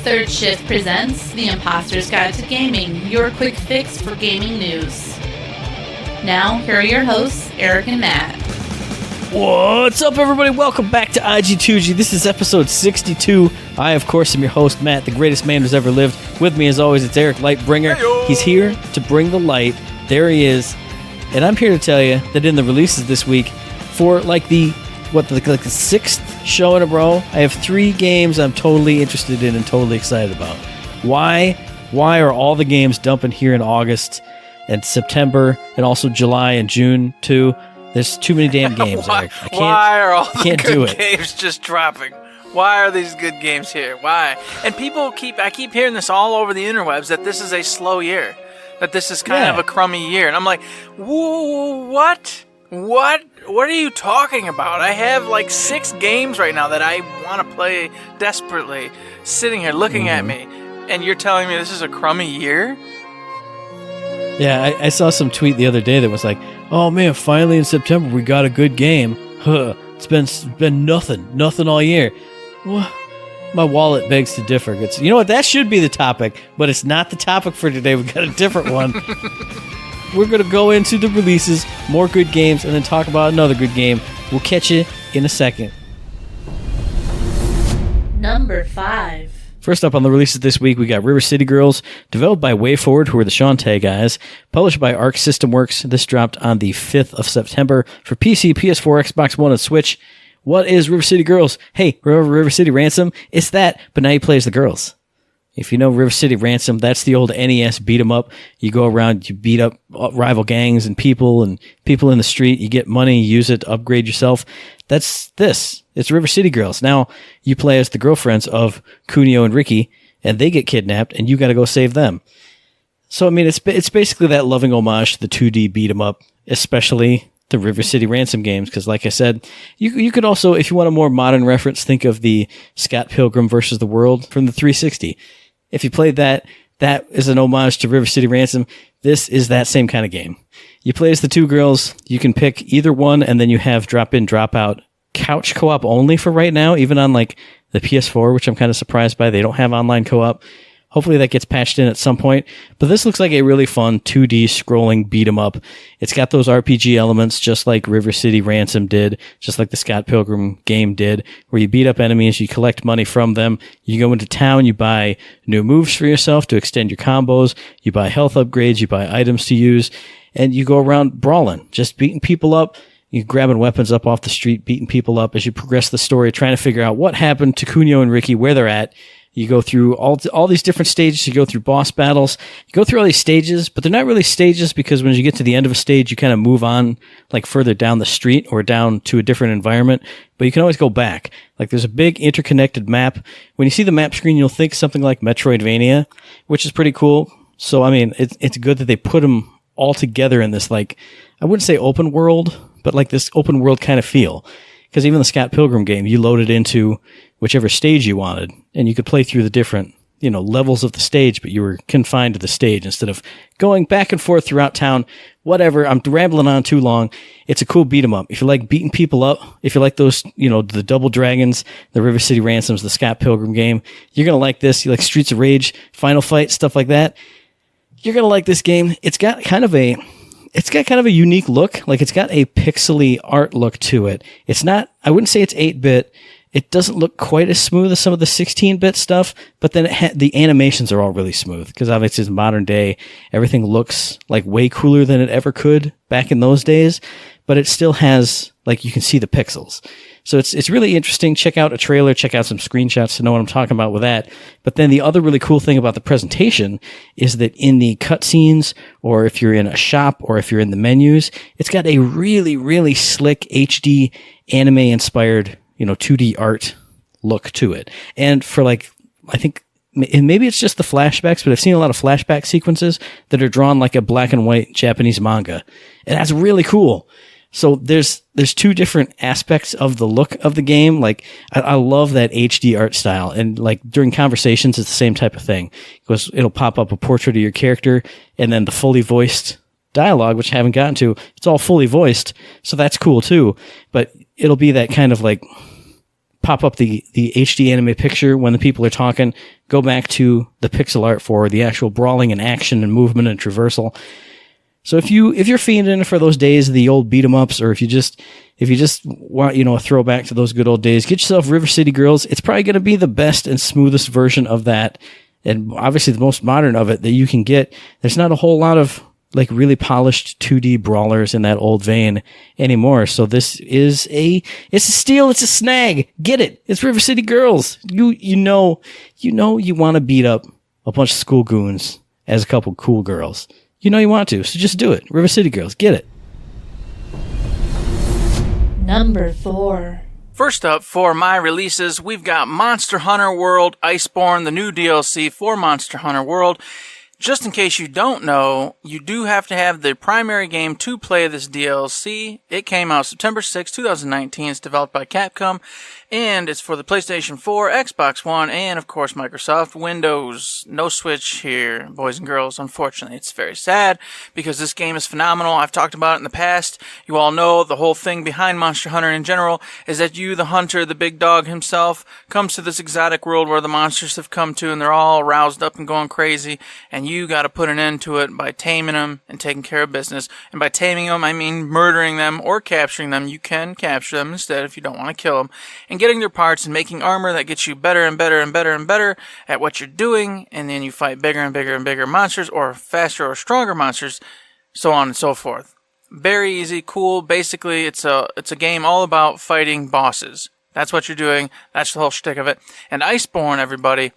Third Shift presents The Imposter's Guide to Gaming, your quick fix for gaming news. Now, here are your hosts, Eric and Matt. What's up, everybody? Welcome back to IG2G. This is episode 62. I, of course, am your host, Matt, the greatest man who's ever lived. With me, as always, it's Eric Lightbringer. Hey-o. He's here to bring the light. There he is. And I'm here to tell you that in the releases this week, for the sixth show in a row, I have 3 games I'm totally interested in and totally excited about. Why are all the games dumping here in August and September and also July and June too? There's too many damn games, Eric. Why are all the do good it. games just dropping? Why are these good games here? Why? And I keep hearing this all over the interwebs that this is a slow year, that this is kind of a crummy year, and I'm like, what? What are you talking about? I have like 6 games right now that I want to play desperately, sitting here looking at me, and you're telling me this is a crummy year? Yeah, I saw some tweet the other day that was like, "Oh man, finally in September we got a good game. It's been nothing all year." Well, my wallet begs to differ. You know what? That should be the topic, but it's not the topic for today. We got a different one. We're gonna go into the releases, more good games, and then talk about another good game. We'll catch you in a second. Number 5. First up on the releases this week, we got River City Girls, developed by WayForward, who are the Shantae guys, published by Arc System Works. This dropped on the 5th of September for PC, PS4, Xbox One, and Switch. What is River City Girls? Hey, remember River City Ransom? It's that, but now you play as the girls. If you know River City Ransom, that's the old NES beat 'em up. You go around, you beat up rival gangs and people in the street. You get money, you use it to upgrade yourself. That's this. It's River City Girls. Now you play as the girlfriends of Kunio and Ricky, and they get kidnapped, and you got to go save them. So I mean, it's basically that loving homage to the 2D beat 'em up, especially the River City Ransom games, because like I said, you could also, if you want a more modern reference, think of the Scott Pilgrim versus the World from the 360. If you played that is an homage to River City Ransom. This is that same kind of game. You play as the 2 girls. You can pick either one, and then you have drop-in, drop-out couch co-op only for right now, even on like the PS4, which I'm kind of surprised by. They don't have online co-op. Hopefully that gets patched in at some point. But this looks like a really fun 2D scrolling beat 'em up. It's got those RPG elements just like River City Ransom did, just like the Scott Pilgrim game did, where you beat up enemies, you collect money from them, you go into town, you buy new moves for yourself to extend your combos, you buy health upgrades, you buy items to use, and you go around brawling, just beating people up. You're grabbing weapons up off the street, beating people up as you progress the story, trying to figure out what happened to Kunio and Ricky, where they're at. You go through all these different stages. You go through boss battles. You go through all these stages, but they're not really stages because when you get to the end of a stage, you kind of move on like further down the street or down to a different environment. But you can always go back. Like there's a big interconnected map. When you see the map screen, you'll think something like Metroidvania, which is pretty cool. So I mean, it's good that they put them all together in this, like, I wouldn't say open world, but like this open world kind of feel. Because even the Scott Pilgrim game, you loaded into whichever stage you wanted, and you could play through the different, levels of the stage, but you were confined to the stage instead of going back and forth throughout town. Whatever, I'm rambling on too long. It's a cool beat 'em up. If you like beating people up, if you like those, the Double Dragons, the River City Ransoms, the Scott Pilgrim game, you're gonna like this. You like Streets of Rage, Final Fight, stuff like that. You're gonna like this game. It's got kind of a unique look. Like it's got a pixely art look to it. It's not, I wouldn't say it's 8-bit. It doesn't look quite as smooth as some of the 16-bit stuff, but then the animations are all really smooth because obviously it's modern day. Everything looks like way cooler than it ever could back in those days, but it still has, like, you can see the pixels. So it's really interesting. Check out a trailer, check out some screenshots to know what I'm talking about with that. But then the other really cool thing about the presentation is that in the cutscenes, or if you're in a shop, or if you're in the menus, it's got a really, really slick HD anime-inspired 2D art look to it. And for like, I think, and maybe it's just the flashbacks, but I've seen a lot of flashback sequences that are drawn like a black and white Japanese manga. And that's really cool. So there's 2 different aspects of the look of the game. Like, I love that HD art style. And like during conversations, it's the same type of thing. Because it'll pop up a portrait of your character and then the fully voiced dialogue, which I haven't gotten to, it's all fully voiced. So that's cool too. But it'll be that kind of like pop up the HD anime picture when the people are talking, go back to the pixel art for the actual brawling and action and movement and traversal. So if you're fiending for those days of the old beat 'em ups, or if you just want, a throwback to those good old days, get yourself River City Girls. It's probably going to be the best and smoothest version of that, and obviously the most modern of it that you can get. There's not a whole lot of like really polished 2D brawlers in that old vein anymore. So this is it's a steal, it's a snag. Get it. It's River City Girls. You know you want to beat up a bunch of school goons as a couple cool girls. You know you want to, so just do it. River City Girls, get it. Number 4. First up, for my releases, we've got Monster Hunter World Iceborne, the new DLC for Monster Hunter World. Just in case you don't know, you do have to have the primary game to play this DLC. It came out September 6, 2019. It's developed by Capcom, and it's for the PlayStation 4, Xbox One, and of course Microsoft Windows. No Switch here, boys and girls. Unfortunately, it's very sad because this game is phenomenal. I've talked about it in the past. You all know the whole thing behind Monster Hunter in general is that you, the hunter, the big dog himself, comes to this exotic world where the monsters have come to, and they're all roused up and going crazy, and you got to put an end to it by taming them and taking care of business. And by taming them, I mean murdering them or capturing them. You can capture them instead if you don't want to kill them. And getting their parts and making armor that gets you better and better and better and better at what you're doing. And then you fight bigger and bigger and bigger monsters, or faster or stronger monsters, so on and so forth. Very easy, cool. Basically, it's a game all about fighting bosses. That's what you're doing. That's the whole shtick of it. And Iceborne, everybody,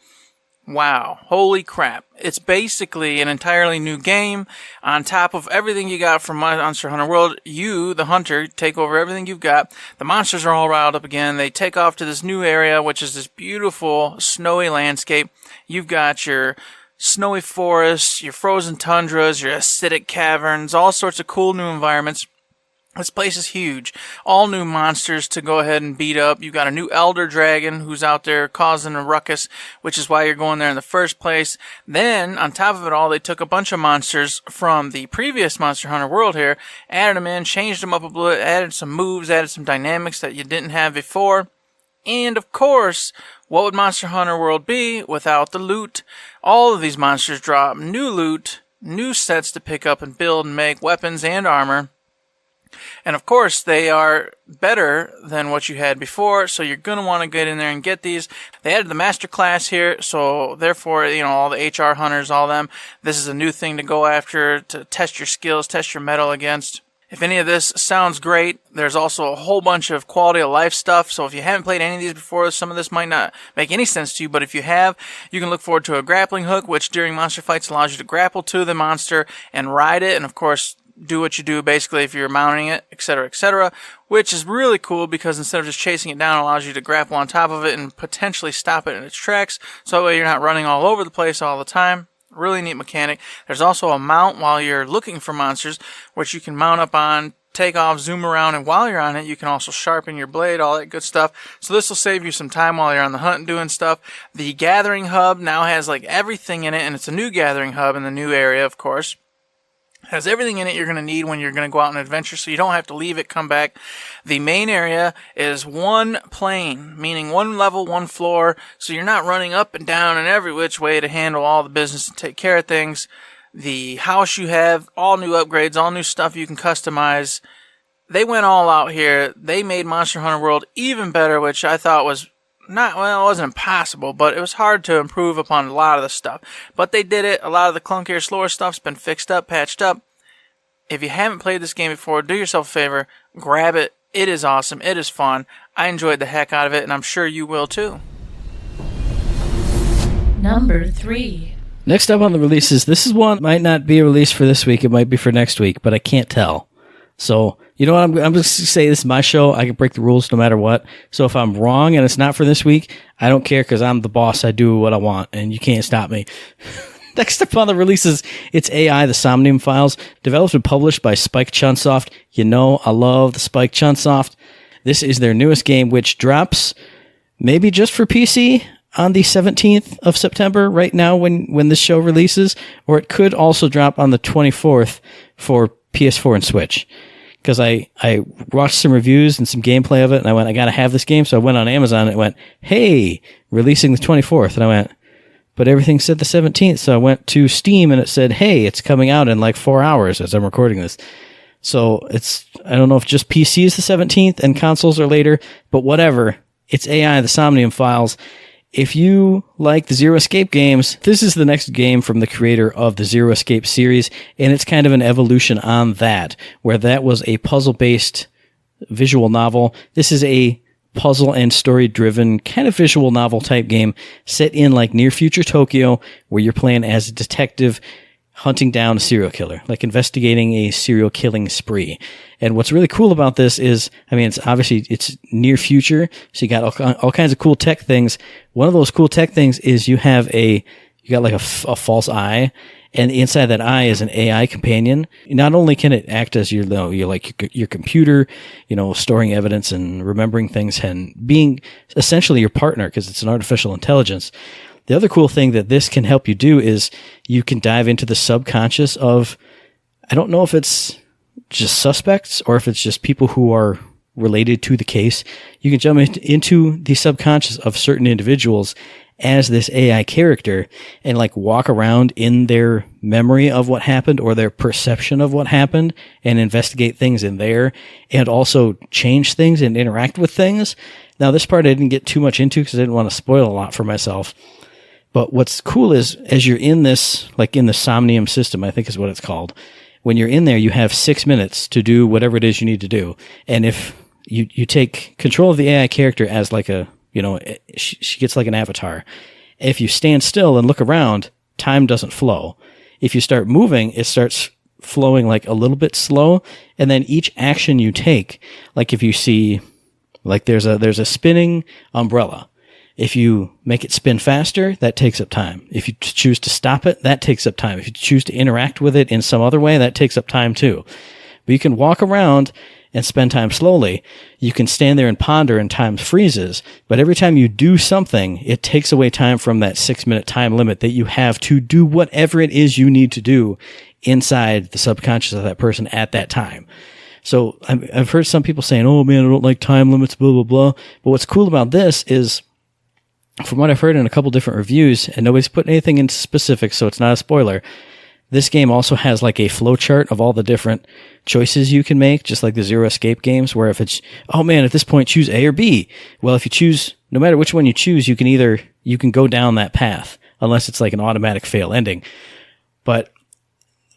wow, holy crap. It's basically an entirely new game. On top of everything you got from Monster Hunter World, you, the hunter, take over everything you've got. The monsters are all riled up again. They take off to this new area, which is this beautiful snowy landscape. You've got your snowy forests, your frozen tundras, your acidic caverns, all sorts of cool new environments. This place is huge. All new monsters to go ahead and beat up. You've got a new Elder Dragon who's out there causing a ruckus, which is why you're going there in the first place. Then, on top of it all, they took a bunch of monsters from the previous Monster Hunter World here, added them in, changed them up a bit, added some moves, added some dynamics that you didn't have before. And, of course, what would Monster Hunter World be without the loot? All of these monsters drop new loot, new sets to pick up and build and make weapons and armor. And of course, they are better than what you had before, so you're going to want to get in there and get these. They added the master class here, so therefore, all the HR hunters, all them, this is a new thing to go after, to test your skills, test your mettle against. If any of this sounds great, there's also a whole bunch of quality of life stuff, so if you haven't played any of these before, some of this might not make any sense to you, but if you have, you can look forward to a grappling hook, which during monster fights allows you to grapple to the monster and ride it, and of course, do what you do basically if you're mounting it, etc., which is really cool because instead of just chasing it down, it allows you to grapple on top of it and potentially stop it in its tracks, so that way you're not running all over the place all the time. Really neat mechanic. There's also a mount while you're looking for monsters, which you can mount up on, take off, zoom around, and while you're on it, you can also sharpen your blade, all that good stuff. So this will save you some time while you're on the hunt and doing stuff. The gathering hub now has like everything in it, and it's a new gathering hub in the new area, of course. Has everything in it you're going to need when you're going to go out on an adventure, so you don't have to leave it, come back. The main area is one plane, meaning one level, one floor, so you're not running up and down and every which way to handle all the business and take care of things. The house you have, all new upgrades, all new stuff you can customize. They went all out here. They made Monster Hunter World even better, which I thought was it wasn't impossible, but it was hard to improve upon a lot of the stuff. But they did it. A lot of the clunkier, slower stuff's been fixed up, patched up. If you haven't played this game before, do yourself a favor, grab it. It is awesome. It is fun. I enjoyed the heck out of it, and I'm sure you will too. Number 3. Next up on the releases, this is one might not be a release for this week. It might be for next week, but I can't tell. So, you know what? I'm just going to say this is my show. I can break the rules no matter what. So if I'm wrong and it's not for this week, I don't care because I'm the boss. I do what I want, and you can't stop me. Next up on the releases, it's AI, the Somnium Files, developed and published by Spike Chunsoft. You know, I love the Spike Chunsoft. This is their newest game, which drops maybe just for PC on the 17th of September, right now when this show releases, or it could also drop on the 24th for PS4 and Switch. because I watched some reviews and some gameplay of it, and I went, I got to have this game. So I went on Amazon, and it went, hey, releasing the 24th. And I went, but everything said the 17th. So I went to Steam, and it said, hey, it's coming out in like 4 hours as I'm recording this. So I don't know if just PC is the 17th and consoles are later, but whatever. It's AI, the Somnium Files. If you like the Zero Escape games, this is the next game from the creator of the Zero Escape series, and it's kind of an evolution on that, where that was a puzzle-based visual novel. This is a puzzle and story-driven kind of visual novel type game set in like near-future Tokyo, where you're playing as a detective hunting down a serial killer, like investigating a serial killing spree. And what's really cool about this is, I mean, it's near future, so you got all kinds of cool tech things. One of those cool tech things is you got like a false eye, and inside that eye is an AI companion. Not only can it act as your computer, storing evidence and remembering things and being essentially your partner because it's an artificial intelligence. The other cool thing that this can help you do is you can dive into the subconscious of, I don't know if it's just suspects or if it's just people who are related to the case. You can jump into the subconscious of certain individuals as this AI character and like walk around in their memory of what happened or their perception of what happened and investigate things in there and also change things and interact with things. Now, this part I didn't get too much into because I didn't want to spoil a lot for myself. But what's cool is as you're in this, like in the Somnium system, I think is what it's called. When you're in there, you have 6 minutes to do whatever it is you need to do. And if you take control of the AI character as like she gets like an avatar. If you stand still and look around, time doesn't flow. If you start moving, it starts flowing like a little bit slow. And then each action you take, like if you see, like there's a spinning umbrella. If you make it spin faster, that takes up time. If you choose to stop it, that takes up time. If you choose to interact with it in some other way, that takes up time too. But you can walk around and spend time slowly. You can stand there and ponder and time freezes. But every time you do something, it takes away time from that 6-minute time limit that you have to do whatever it is you need to do inside the subconscious of that person at that time. So I've heard some people saying, oh man, I don't like time limits, blah, blah, blah. But what's cool about this is, from what I've heard in a couple different reviews, and nobody's put anything into specifics, so it's not a spoiler, this game also has like a flow chart of all the different choices you can make, just like the Zero Escape games, where if it's, oh man, at this point choose A or B. Well, if you choose, no matter which one you choose, you can go down that path, unless it's like an automatic fail ending. But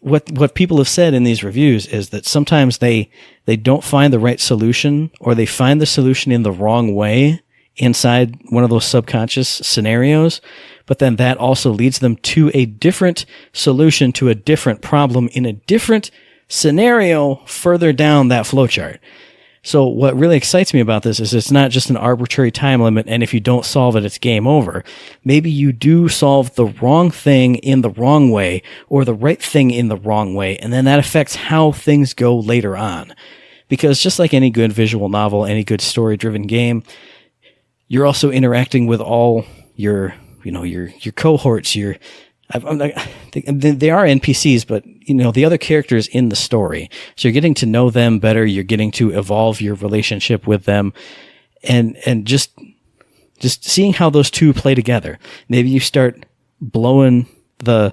what people have said in these reviews is that sometimes they don't find the right solution, or they find the solution in the wrong way inside one of those subconscious scenarios, but then that also leads them to a different solution to a different problem in a different scenario further down that flowchart. So what really excites me about this is it's not just an arbitrary time limit, and if you don't solve it, it's game over. Maybe you do solve the wrong thing in the wrong way, or the right thing in the wrong way, and then that affects how things go later on. Because just like any good visual novel, any good story-driven game, you're also interacting with all your cohorts. They are NPCs, but the other characters in the story. So you're getting to know them better. You're getting to evolve your relationship with them, and just seeing how those two play together. Maybe you start blowing the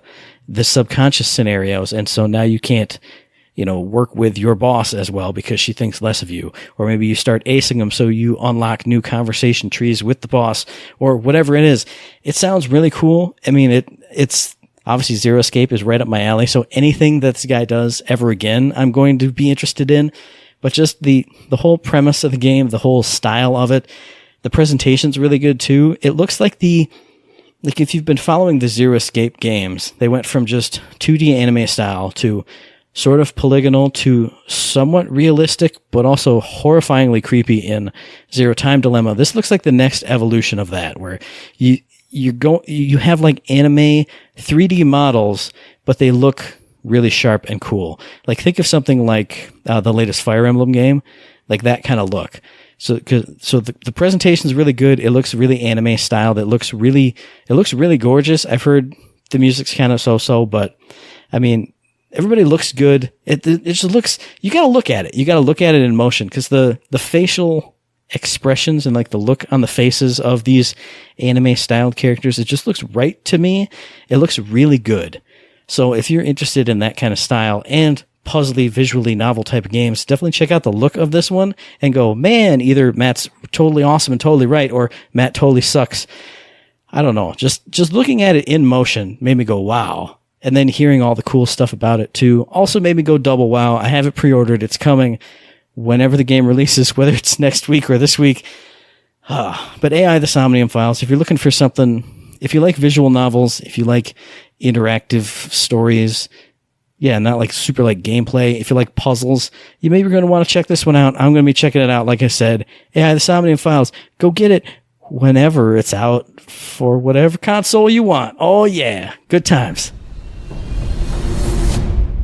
subconscious scenarios, and so now you can't work with your boss as well because she thinks less of you. Or maybe you start acing them so you unlock new conversation trees with the boss, or whatever it is. It sounds really cool. I mean, it's obviously Zero Escape is right up my alley. So anything that this guy does ever again, I'm going to be interested in. But just the whole premise of the game, the whole style of it, the presentation's really good too. It looks like if you've been following the Zero Escape games, they went from just 2D anime style to sort of polygonal to somewhat realistic, but also horrifyingly creepy in Zero Time Dilemma. This looks like the next evolution of that, where you have like anime 3D models, but they look really sharp and cool. Like think of something like the latest Fire Emblem game, like that kind of look. So the presentation is really good. It looks really anime styled. It looks really gorgeous. I've heard the music's kind of so-so, but I mean, Everybody looks good. It just looks, you got to look at it. You got to look at it in motion because the facial expressions and like the look on the faces of these anime styled characters, it just looks right to me. It looks really good. So if you're interested in that kind of style and puzzly, visually novel type of games, definitely check out the look of this one and go, man, either Matt's totally awesome and totally right, or Matt totally sucks. I don't know. Just looking at it in motion made me go, wow. And then hearing all the cool stuff about it too also made me go double wow. I have it pre-ordered. It's coming whenever the game releases, whether it's next week or this week. But AI, the Somnium Files, if you're looking for something, if you like visual novels, if you like interactive stories, not like super like gameplay, if you like puzzles, you maybe going to want to check this one out. I'm going to be checking it out. Like I said, AI, the Somnium Files, go get it whenever it's out for whatever console you want. Oh yeah, good times.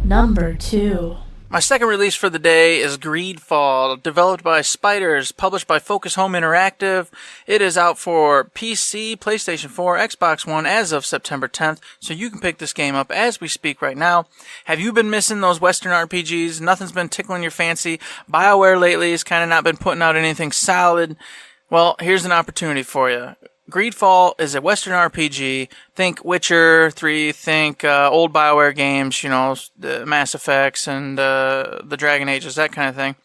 Number 2. My second release for the day is Greedfall, developed by Spiders, published by Focus Home Interactive. It is out for PC, PlayStation 4, Xbox One as of September 10th, so you can pick this game up as we speak right now. Have you been missing those Western RPGs? Nothing's been tickling your fancy. BioWare lately has kind of not been putting out anything solid. Well, here's an opportunity for you. Greedfall is a Western RPG. Think Witcher 3, think old BioWare games, the Mass Effects and the Dragon Ages, that kind of thing.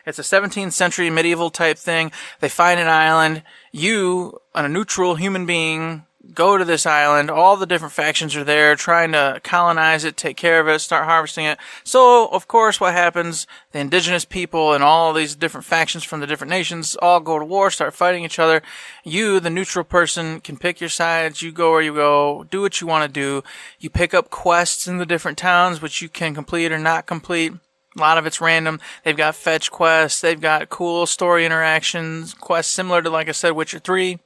It's a 17th century medieval type thing. They find an island. You, a neutral human being, go to this island. All the different factions are there trying to colonize it, take care of it, start harvesting it. So, of course, what happens? The indigenous people and all these different factions from the different nations all go to war, start fighting each other. You, the neutral person, can pick your sides. You go where you go. Do what you want to do. You pick up quests in the different towns, which you can complete or not complete. A lot of it's random. They've got fetch quests. They've got cool story interactions, quests similar to, like I said, Witcher 3.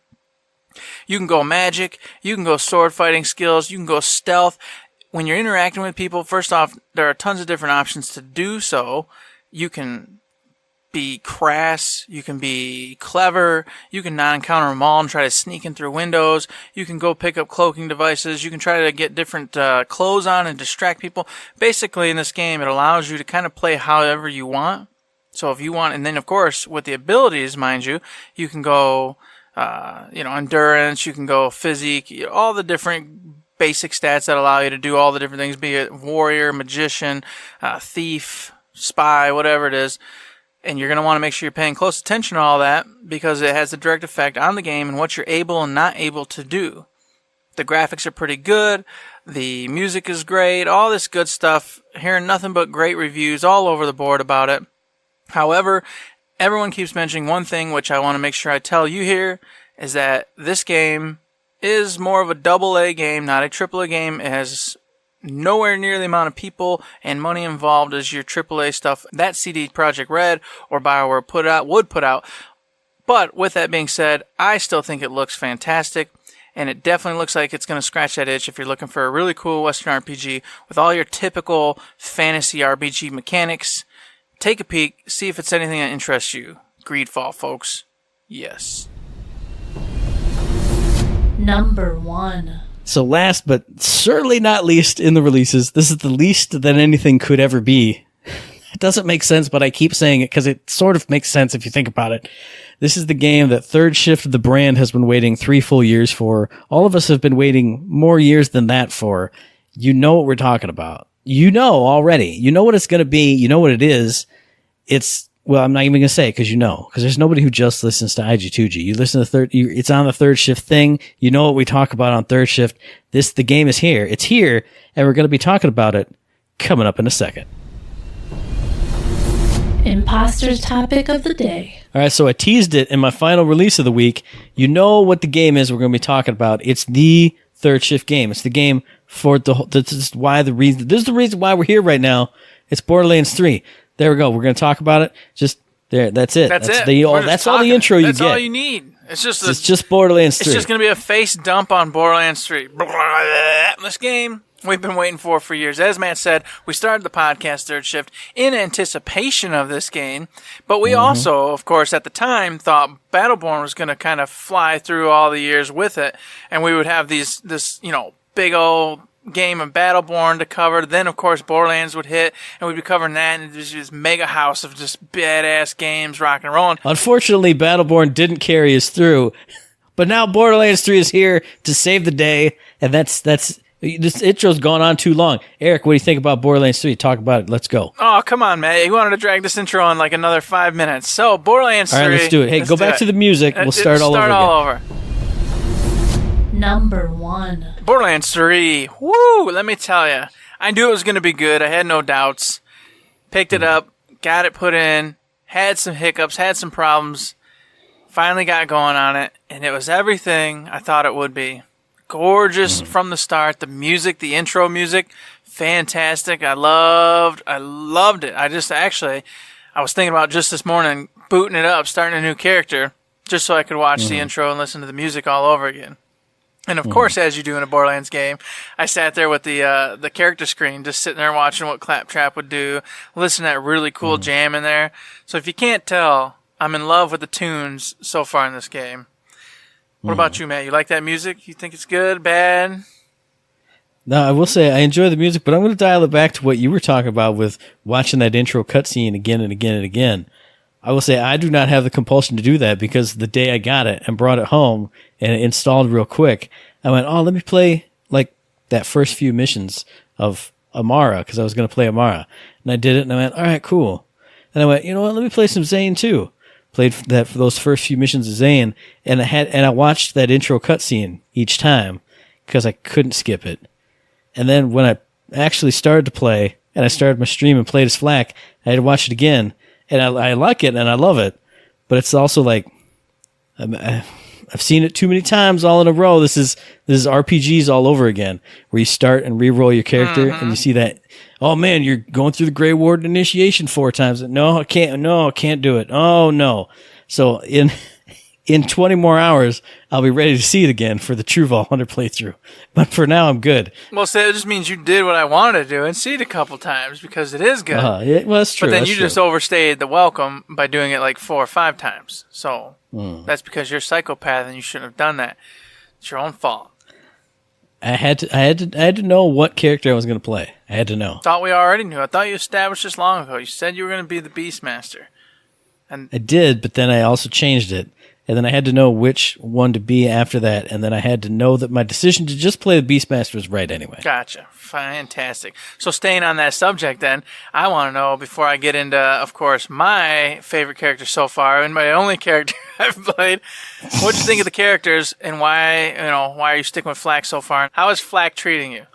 You can go magic, you can go sword fighting skills, you can go stealth. When you're interacting with people, first off, there are tons of different options to do so. You can be crass, you can be clever, you can not encounter them all and try to sneak in through windows, you can go pick up cloaking devices, you can try to get different clothes on and distract people. Basically, in this game, it allows you to kind of play however you want. So if you want, and then of course, with the abilities, mind you, you can go endurance, you can go physique, all the different basic stats that allow you to do all the different things, be it warrior, magician, thief, spy, whatever it is. And you're going to want to make sure you're paying close attention to all that because it has a direct effect on the game and what you're able and not able to do. The graphics are pretty good. The music is great. All this good stuff. Hearing nothing but great reviews all over the board about it. However, everyone keeps mentioning one thing, which I want to make sure I tell you here, is that this game is more of a AA game, not a AAA game. It has nowhere near the amount of people and money involved as your AAA stuff that CD Projekt Red or BioWare would put out. But with that being said, I still think it looks fantastic, and it definitely looks like it's going to scratch that itch if you're looking for a really cool Western RPG with all your typical fantasy RPG mechanics. Take a peek, see if it's anything that interests you. Greedfall, folks. Yes. Number 1. So last but certainly not least in the releases, this is the least that anything could ever be. It doesn't make sense, but I keep saying it because it sort of makes sense if you think about it. This is the game that Third Shift of the brand has been waiting 3 full years for. All of us have been waiting more years than that for. You know what we're talking about. You know already. You know what it's going to be. You know what it is. Well, I'm not even going to say it because there's nobody who just listens to IG2G. You listen to it's on the Third Shift thing. You know what we talk about on Third Shift. The game is here. It's here, and we're going to be talking about it coming up in a second. Imposter's topic of the day. All right, so I teased it in my final release of the week. You know what the game is we're going to be talking about. It's the Third Shift game. It's the game for this is the reason why we're here right now. It's Borderlands 3. There we go. We're going to talk about it. Just there. That's it. That's it. That's all the intro you get. That's all you need. It's just Borderlands 3. It's just going to be a face dump on Borderlands 3. This game we've been waiting for years. As Matt said, we started the podcast Third Shift in anticipation of this game, but we also, of course, at the time thought Battleborn was going to kind of fly through all the years with it, and we would have this big old game of Battleborn to cover. Then, of course, Borderlands would hit, and we'd be covering that, and there's this mega house of just badass games, rock and rolling. Unfortunately, Battleborn didn't carry us through, but now Borderlands 3 is here to save the day, and that's this intro's gone on too long. Eric, what do you think about Borderlands 3? Talk about it. Let's go. Oh, come on, man. You wanted to drag this intro on like another 5 minutes. So, Borderlands 3. All right, let's do it. Hey, go back to the music. We'll start all over again. Number 1. Borderlands 3. Woo! Let me tell you. I knew it was going to be good. I had no doubts. Picked it up. Got it put in. Had some hiccups. Had some problems. Finally got going on it. And it was everything I thought it would be. Gorgeous from the start. The music, the intro music, fantastic. I loved it. I was thinking about just this morning booting it up, starting a new character, just so I could watch the intro and listen to the music all over again. And of course, as you do in a Borderlands game, I sat there with the character screen, just sitting there watching what Claptrap would do, listen to that really cool jam in there. So if you can't tell, I'm in love with the tunes so far in this game. What about you, Matt? You like that music? You think it's good, bad? No, I will say I enjoy the music, but I'm going to dial it back to what you were talking about with watching that intro cutscene again and again and again. I will say I do not have the compulsion to do that because the day I got it and brought it home and it installed real quick, I went, let me play like that first few missions of Amara because I was going to play Amara. And I did it and I went, all right, cool. And I went, you know what, let me play some Zane too. Played that for those first few missions of Zane, and I watched that intro cutscene each time because I couldn't skip it. And then when I actually started to play and I started my stream and played as Flak, I had to watch it again, and I like it and I love it, but it's also like I've seen it too many times all in a row. This is RPGs all over again, where you start and re-roll your character, and you see that. Oh man, you're going through the Grey Warden initiation 4 times. No, I can't do it. Oh no. So in 20 more hours, I'll be ready to see it again for the True Vault 100 playthrough. But for now, I'm good. Well, so it just means you did what I wanted to do and see it a couple times because it is good. Well, that's true. But then you just overstayed the welcome by doing it like 4 or 5 times. So that's because you're a psychopath and you shouldn't have done that. It's your own fault. I had to know what character I was going to play. I had to know. Thought we already knew. I thought you established this long ago. You said you were going to be the Beastmaster. And I did, but then I also changed it. And then I had to know which one to be after that. And then I had to know that my decision to just play the Beastmaster was right anyway. Gotcha. Fantastic. So staying on that subject then, I want to know, before I get into, of course, my favorite character so far, and my only character I've played, what do you think of the characters, and why are you sticking with Flak so far? How is Flak treating you?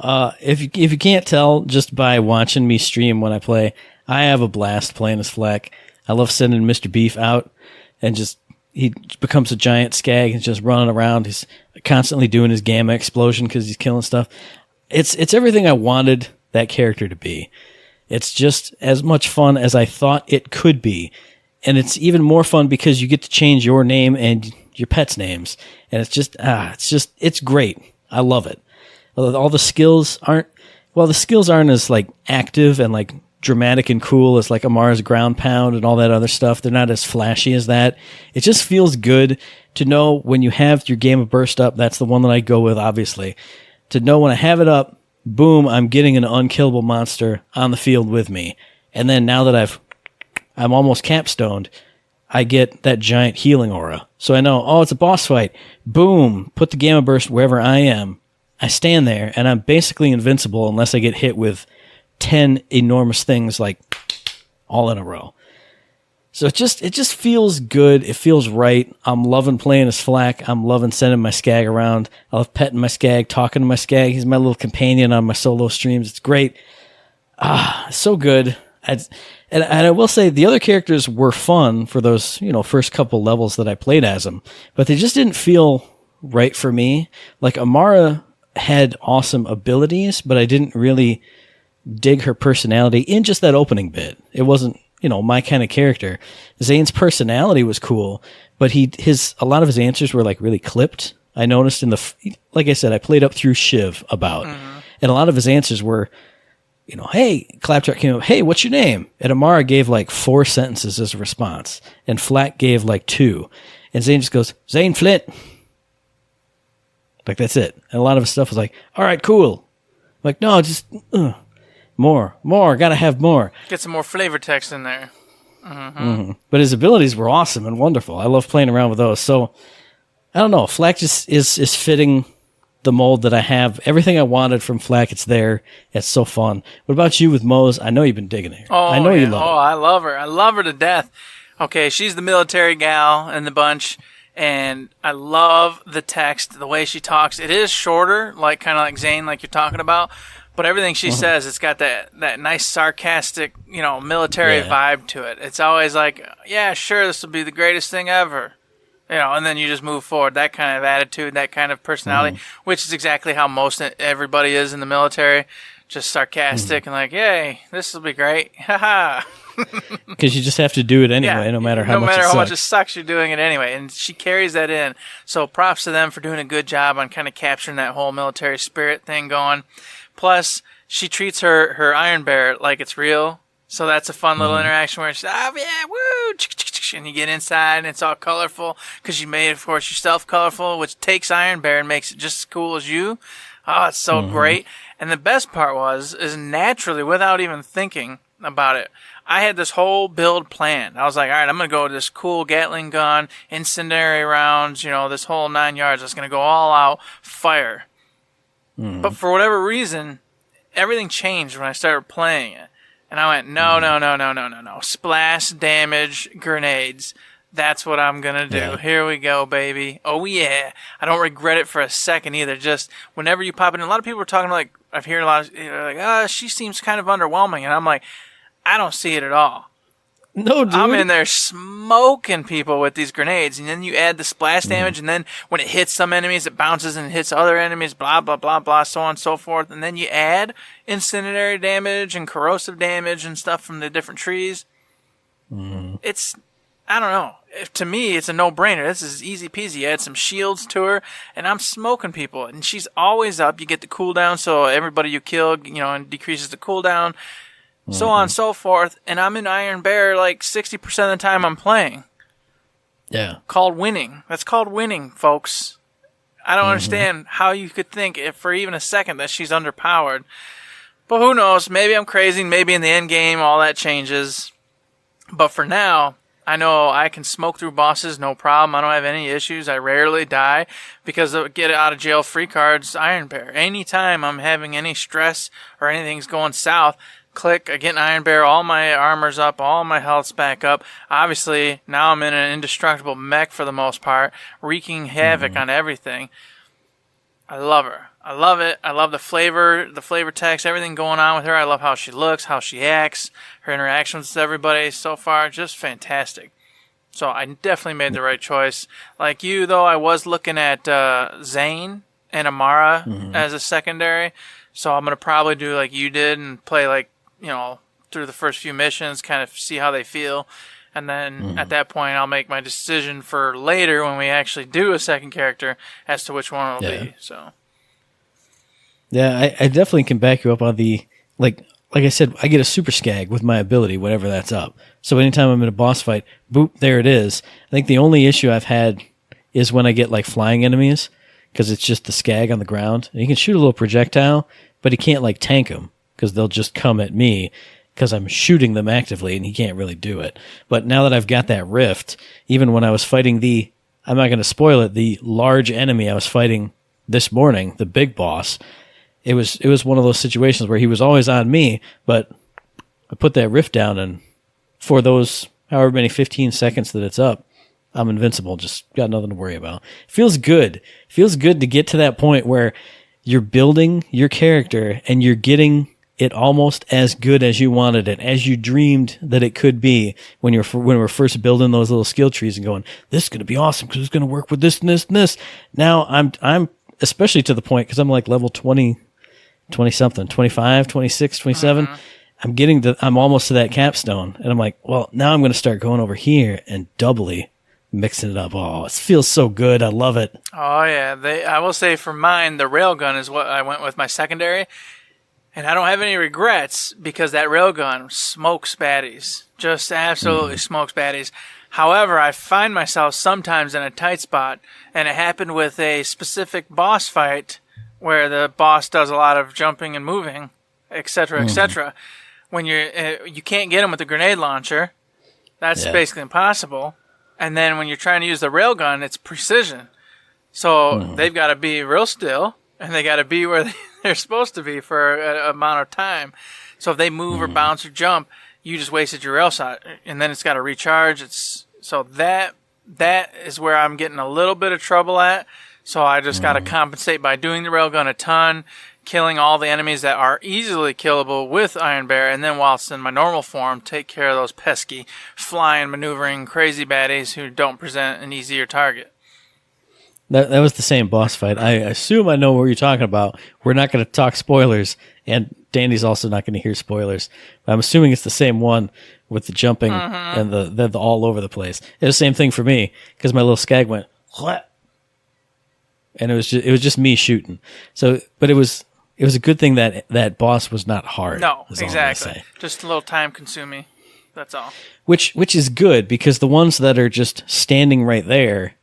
If you can't tell just by watching me stream when I play, I have a blast playing as Flak. I love sending Mr. Beef out and just... He becomes a giant skag and just running around. He's constantly doing his gamma explosion because he's killing stuff. It's everything I wanted that character to be. It's just as much fun as I thought it could be. And it's even more fun because you get to change your name and your pet's names. And it's great. I love it. All the skills aren't as like active and like dramatic and cool as like Amara's ground pound and all that other stuff. They're not as flashy as that. It just feels good to know when you have your Gamma Burst up. That's the one that I go with, obviously. To know when I have it up, boom, I'm getting an unkillable monster on the field with me. And then now that I'm almost capstoned, I get that giant healing aura. So I know, it's a boss fight. Boom, put the Gamma Burst wherever I am. I stand there and I'm basically invincible unless I get hit with 10 enormous things like all in a row. So it just feels good. It feels right. I'm loving playing as Flak. I'm loving sending my skag around. I love petting my skag, talking to my skag. He's my little companion on my solo streams. It's great. So good. And I will say the other characters were fun for those, first couple levels that I played as them, but they just didn't feel right for me. Like Amara had awesome abilities, but I didn't really dig her personality in just that opening bit. It wasn't, my kind of character. Zane's personality was cool, but a lot of his answers were like really clipped. I noticed like I said, I played up through Shiv about, and a lot of his answers were, hey, Claptrap came up, hey, what's your name? And Amara gave like 4 sentences as a response, and Flak gave like 2, and Zane just goes, Zane Flint. Like that's it. And a lot of his stuff was like, all right, cool. like, no, just more, gotta have more. Get some more flavor text in there. But his abilities were awesome and wonderful. I love playing around with those. So, I don't know. Flak just is fitting the mold that I have. Everything I wanted from Flak, it's there. It's so fun. What about you with Moze? I know you've been digging her. Oh, I know you love her. Oh, I love her. I love her to death. Okay, she's the military gal in the bunch, and I love the text, the way she talks. It is shorter, like kind of like Zane, like you're talking about, but everything she says, it's got that nice sarcastic, military vibe to it. It's always like, yeah, sure, this will be the greatest thing ever. And then you just move forward. That kind of attitude, that kind of personality, which is exactly how most everybody is in the military. Just sarcastic and like, yay, this will be great. Haha. Because you just have to do it anyway, no matter how much it sucks, you're doing it anyway. And she carries that in. So props to them for doing a good job on kind of capturing that whole military spirit thing going. Plus, she treats her Iron Bear like it's real. So that's a fun little interaction where she's, oh, yeah, woo, and you get inside and it's all colorful because you made it, of course, yourself colorful, which takes Iron Bear and makes it just as cool as you. Oh, it's so great. And the best part is naturally, without even thinking about it, I had this whole build planned. I was like, all right, I'm going to go with this cool Gatling gun, incendiary rounds, this whole 9 yards. I was going to go all out, fire. But for whatever reason, everything changed when I started playing it. And I went, no. Splash damage grenades. That's what I'm going to do. Yeah. Here we go, baby. Oh, yeah. I don't regret it for a second either. Just whenever you pop in, a lot of people are talking like, I've heard a lot of, she seems kind of underwhelming. And I'm like, I don't see it at all. No, dude. I'm in there smoking people with these grenades, and then you add the splash damage, and then when it hits some enemies, it bounces and hits other enemies, blah, blah, blah, blah, so on and so forth. And then you add incendiary damage and corrosive damage and stuff from the different trees. It's, I don't know. To me, it's a no-brainer. This is easy peasy. You add some shields to her, and I'm smoking people. And she's always up. You get the cooldown, so everybody you kill, and decreases the cooldown. So on and so forth, and I'm in Iron Bear like 60% of the time I'm playing. Yeah. Called winning. That's called winning, folks. I don't understand how you could think for even a second that she's underpowered. But who knows? Maybe I'm crazy. Maybe in the end game all that changes. But for now, I know I can smoke through bosses, no problem. I don't have any issues. I rarely die because of get out of jail free cards, Iron Bear. Anytime I'm having any stress or anything's going south, click, I get an Iron Bear, all my armor's up, all my health's back up. Obviously, now I'm in an indestructible mech for the most part, wreaking havoc on everything. I love her. I love it. I love the flavor text, everything going on with her. I love how she looks, how she acts, her interactions with everybody so far, just fantastic. So I definitely made the right choice. Like you, though, I was looking at Zane and Amara as a secondary. So I'm going to probably do like you did and play like, through the first few missions, kind of see how they feel. And then at that point, I'll make my decision for later when we actually do a second character as to which one it'll be. So, yeah, I definitely can back you up on the, like I said, I get a super skag with my ability, whenever that's up. So anytime I'm in a boss fight, boop, there it is. I think the only issue I've had is when I get like flying enemies, because it's just the skag on the ground. And you can shoot a little projectile, but he can't like tank them, because they'll just come at me because I'm shooting them actively and he can't really do it. But now that I've got that rift, even when I was fighting I'm not going to spoil it, the large enemy I was fighting this morning, the big boss, it was one of those situations where he was always on me, but I put that rift down, and for those however many 15 seconds that it's up, I'm invincible, just got nothing to worry about. Feels good. Feels good to get to that point where you're building your character and you're getting it almost as good as you wanted it, as you dreamed that it could be when we're first building those little skill trees and going, this is going to be awesome because it's going to work with this and this and this. Now I'm especially to the point, because I'm like level 20 something, 25, 26, 27. I'm almost to that capstone, and I'm like, well, now I'm going to start going over here and doubly mixing it up. Oh, it feels so good. I love it. Oh yeah. I will say for mine, the railgun is what I went with my secondary. And I don't have any regrets because that railgun smokes baddies. Just absolutely smokes baddies. However, I find myself sometimes in a tight spot, and it happened with a specific boss fight where the boss does a lot of jumping and moving, etc., etc. When you can't get him with the grenade launcher, that's basically impossible. And then when you're trying to use the railgun, it's precision. So they've got to be real still, and they got to be where they're supposed to be for an amount of time. So if they move or bounce or jump, you just wasted your rail shot, and then it's got to recharge. So that is where I'm getting a little bit of trouble at. So I just got to compensate by doing the railgun a ton, killing all the enemies that are easily killable with Iron Bear, and then whilst in my normal form, take care of those pesky, flying, maneuvering, crazy baddies who don't present an easier target. That was the same boss fight. I assume I know what you're talking about. We're not going to talk spoilers, and Danny's also not going to hear spoilers. But I'm assuming it's the same one with the jumping and the all over the place. It was the same thing for me because my little skag went what, and it was just me shooting. So, but it was a good thing that boss was not hard. No, exactly. Just a little time consuming. That's all. Which is good because the ones that are just standing right there,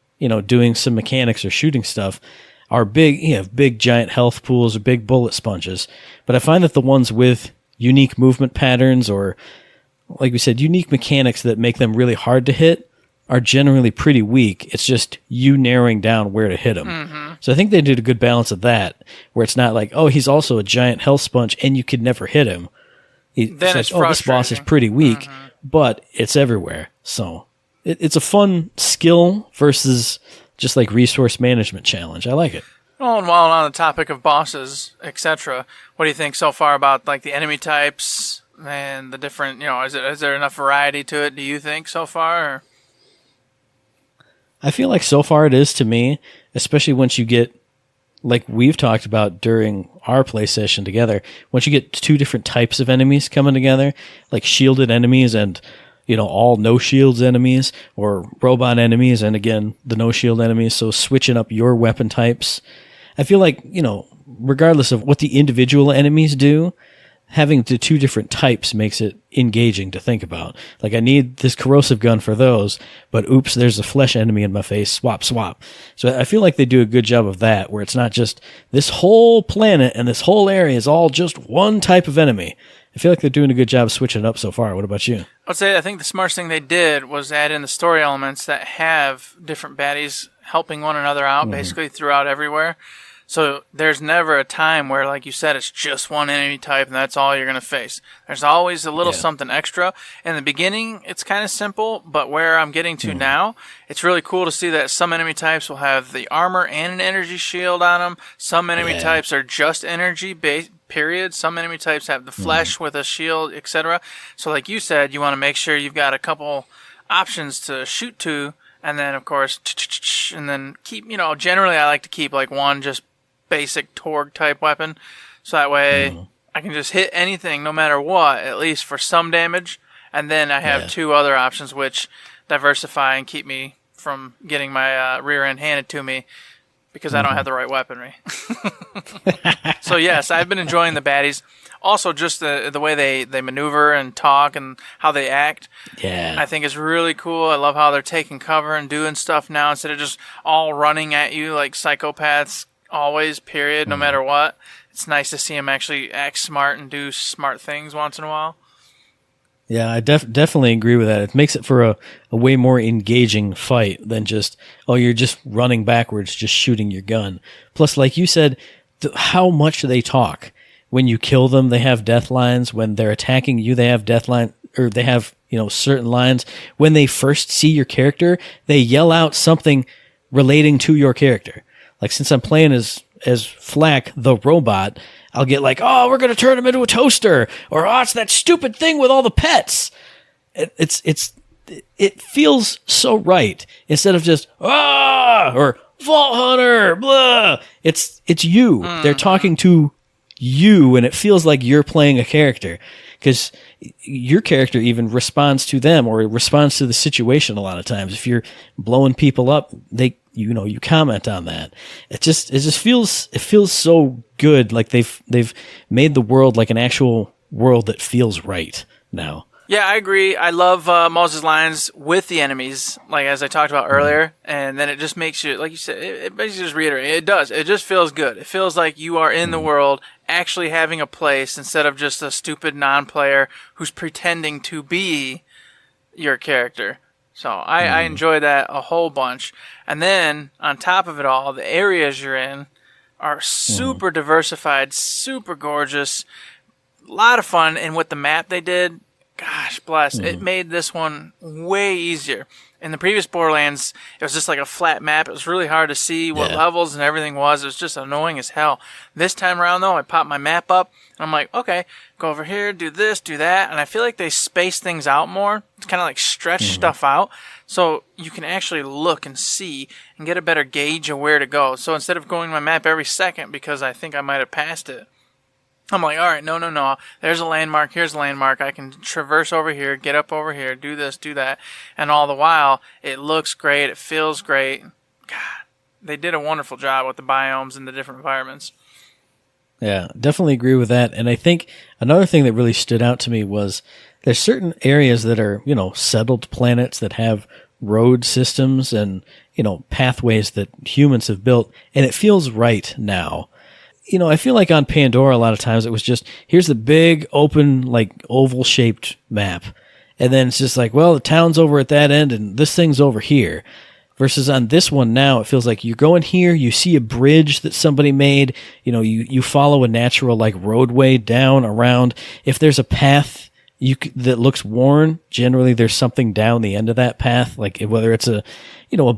doing some mechanics or shooting stuff, are big. You have big giant health pools or big bullet sponges. But I find that the ones with unique movement patterns or, like we said, unique mechanics that make them really hard to hit are generally pretty weak. It's just you narrowing down where to hit them. So I think they did a good balance of that, where it's not like, oh, he's also a giant health sponge and you could never hit him. Then it's like, oh, this boss is pretty weak, but it's everywhere. So it's a fun skill versus just like resource management challenge. I like it. Well, and while on the topic of bosses, etc., what do you think so far about like the enemy types and the different, is there enough variety to it, do you think, so far? Or? I feel like so far it is to me, especially once you get, like we've talked about during our play session together, once you get two different types of enemies coming together, like shielded enemies and, all no shields enemies, or robot enemies and, again, the no shield enemies, so switching up your weapon types. I feel like, regardless of what the individual enemies do, having the two different types makes it engaging to think about. Like, I need this corrosive gun for those, but oops, there's a flesh enemy in my face, swap. So I feel like they do a good job of that, where it's not just this whole planet and this whole area is all just one type of enemy. I feel like they're doing a good job switching it up so far. What about you? I think the smartest thing they did was add in the story elements that have different baddies helping one another out, basically throughout everywhere. So there's never a time where, like you said, it's just one enemy type and that's all you're going to face. There's always a little something extra. In the beginning, it's kind of simple, but where I'm getting to now, it's really cool to see that some enemy types will have the armor and an energy shield on them. Some enemy types are just energy based, period. Some enemy types have the flesh with a shield, etc. So like you said, you want to make sure you've got a couple options to shoot to, and then, of course, and then keep, generally I like to keep like one just basic Torg type weapon, so that way I can just hit anything no matter what, at least for some damage, and then I have two other options which diversify and keep me from getting my rear end handed to me because I don't have the right weaponry. So yes, I've been enjoying the baddies. Also, just the way they maneuver and talk and how they act, I think is really cool. I love how they're taking cover and doing stuff now instead of just all running at you like psychopaths always, period, no matter what. It's nice to see him actually act smart and do smart things once in a while. Yeah, I definitely agree with that. It makes it for a way more engaging fight than just, you're just running backwards, just shooting your gun. Plus, like you said, how much they talk. When you kill them, they have death lines. When they're attacking you, they have death line, or they have, certain lines. When they first see your character, they yell out something relating to your character. Like, since I'm playing as Flack, the robot, I'll get like, oh, we're going to turn him into a toaster, or oh, it's that stupid thing with all the pets. It feels so right instead of just or Vault Hunter, blah. It's you. They're talking to you, and it feels like you're playing a character because your character even responds to them or responds to the situation a lot of times. If you're blowing people up, you comment on that. It feels so good. Like they've made the world like an actual world that feels right now. Yeah, I agree. I love Moses Lines with the enemies, like as I talked about earlier, and then it just makes you, like you said, it basically just reiterate. It does. It just feels good. It feels like you are in the world, actually having a place instead of just a stupid non-player who's pretending to be your character. So I enjoy that a whole bunch. And then on top of it all, the areas you're in are super diversified, super gorgeous, a lot of fun. And with the map they did, gosh bless, it made this one way easier. In the previous Borderlands, it was just like a flat map. It was really hard to see what levels and everything was. It was just annoying as hell. This time around, though, I popped my map up, and I'm like, okay, go over here, do this, do that. And I feel like they space things out more. It's kind of like stretch stuff out. So you can actually look and see and get a better gauge of where to go. So instead of going to my map every second because I think I might have passed it, I'm like, all right, no. There's a landmark. Here's a landmark. I can traverse over here, get up over here, do this, do that. And all the while, it looks great. It feels great. God, they did a wonderful job with the biomes and the different environments. Yeah, definitely agree with that. And I think another thing that really stood out to me was there's certain areas that are, settled planets that have road systems and, pathways that humans have built. And it feels right now. I feel like on Pandora, a lot of times it was just, here's the big, open, like, oval-shaped map. And then it's just like, well, the town's over at that end, and this thing's over here. Versus on this one now, it feels like you go in here, you see a bridge that somebody made, you follow a natural, like, roadway down, around. If there's a path that looks worn, generally there's something down the end of that path, like whether it's a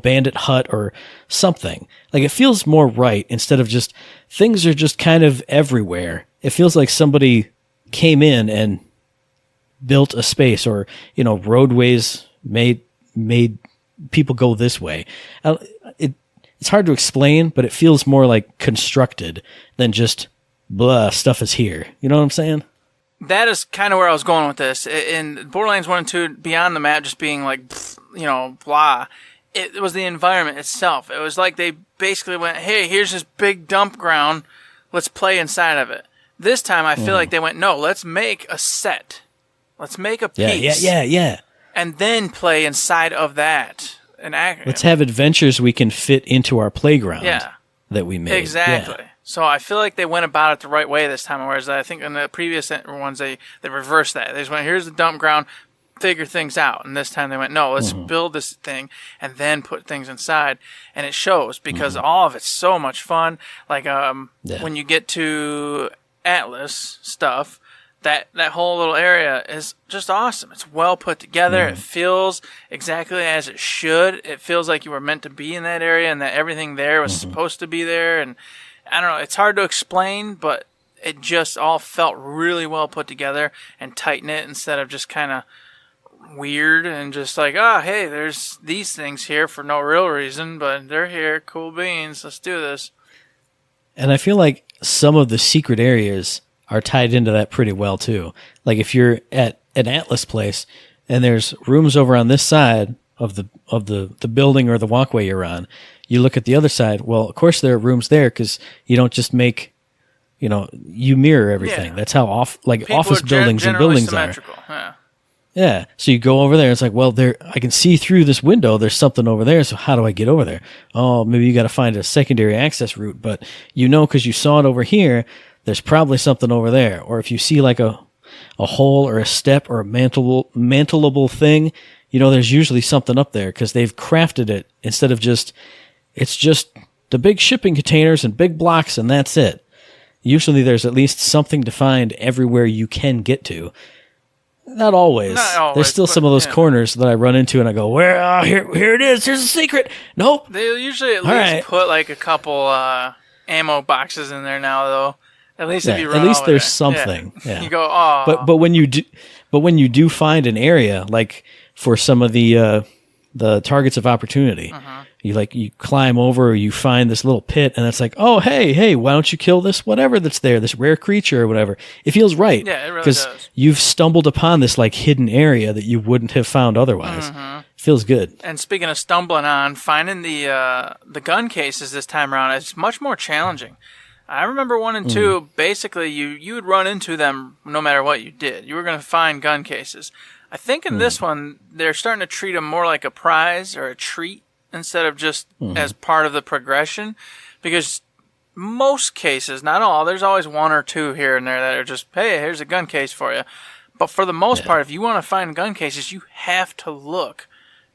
bandit hut or something. Like, it feels more right instead of just things are just kind of everywhere. It feels like somebody came in and built a space, or roadways made people go this way. It's hard to explain, but it feels more like constructed than just blah, stuff is here. You know what I'm saying? That is kind of where I was going with this. In Borderlands 1 and 2, beyond the map just being like, blah, it was the environment itself. It was like they basically went, hey, here's this big dump ground. Let's play inside of it. This time I feel like they went, no, let's make a set. Let's make a piece. Yeah. And then play inside of that. Let's have adventures we can fit into our playground that we made. Exactly. Yeah. So I feel like they went about it the right way this time, whereas I think in the previous ones they reversed that. They just went, here's the dump ground, figure things out. And this time they went, no, let's build this thing and then put things inside. And it shows because all of it's so much fun. Like when you get to Atlas stuff, that whole little area is just awesome. It's well put together. It feels exactly as it should. It feels like you were meant to be in that area and that everything there was supposed to be there. And I don't know, it's hard to explain, but it just all felt really well put together and tight-knit instead of just kind of weird and just like, oh, hey, there's these things here for no real reason, but they're here, cool beans, let's do this. And I feel like some of the secret areas are tied into that pretty well, too. Like if you're at an Atlas place and there's rooms over on this side of the building or the walkway you're on, you look at the other side. Well, of course there are rooms there because you don't just make, you mirror everything. Yeah. That's how office buildings and buildings symmetrical. Are. Yeah. So you go over there. It's like, well, I can see through this window. There's something over there. So how do I get over there? Oh, maybe you got to find a secondary access route. But because you saw it over here, there's probably something over there. Or if you see like a hole or a step or a mantleable thing, there's usually something up there because they've crafted it instead of it's just the big shipping containers and big blocks and that's it. Usually there's at least something to find everywhere you can get to. Not always. There's still some of those corners that I run into and I go, here it is. Here's a secret. Nope. They usually at least put like a couple ammo boxes in there now, though. At least if you run at least there's there. something. Yeah. You go, oh. But when you do find an area like for some of the targets of opportunity, you climb over, or you find this little pit, and it's like, oh, hey, why don't you kill this whatever that's there, this rare creature or whatever? It feels right. Yeah, it really does. Because you've stumbled upon this like hidden area that you wouldn't have found otherwise. Feels good. And speaking of stumbling on, finding the gun cases this time around is much more challenging. I remember 1 and 2, basically you would run into them no matter what you did. You were going to find gun cases. I think in this one, they're starting to treat them more like a prize or a treat instead of just as part of the progression. Because most cases, not all, there's always one or two here and there that are just, hey, here's a gun case for you. But for the most part, if you want to find gun cases, you have to look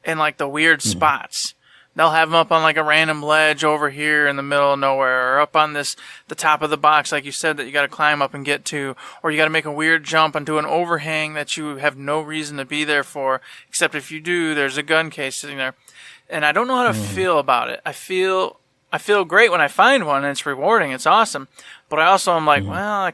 in like the weird spots. They'll have them up on like a random ledge over here in the middle of nowhere, or up on the top of the box, like you said, that you got to climb up and get to, or you got to make a weird jump onto an overhang that you have no reason to be there for, except if you do, there's a gun case sitting there. And I don't know how to feel about it. I feel great when I find one, and it's rewarding. It's awesome. But I also am like, well,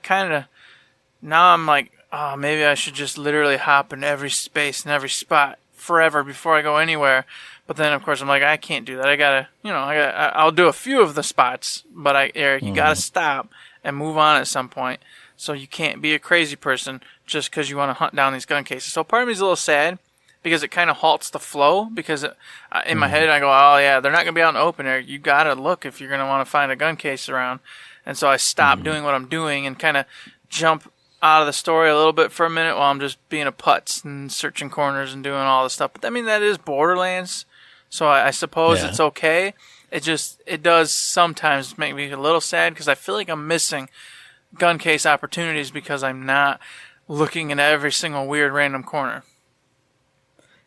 now I'm like, oh, maybe I should just literally hop in every space and every spot forever before I go anywhere. But then, of course, I'm like, I can't do that. I'll do a few of the spots, but Eric, you gotta stop and move on at some point. So you can't be a crazy person just because you want to hunt down these gun cases. So part of me is a little sad because it kind of halts the flow. Because in my head, I go, oh yeah, they're not gonna be out in the open air. You gotta look if you're gonna want to find a gun case around. And so I stop doing what I'm doing and kind of jump out of the story a little bit for a minute while I'm just being a putz and searching corners and doing all this stuff. But I mean, that is Borderlands. So I suppose it's okay. It does sometimes make me a little sad because I feel like I'm missing gun case opportunities because I'm not looking in every single weird random corner.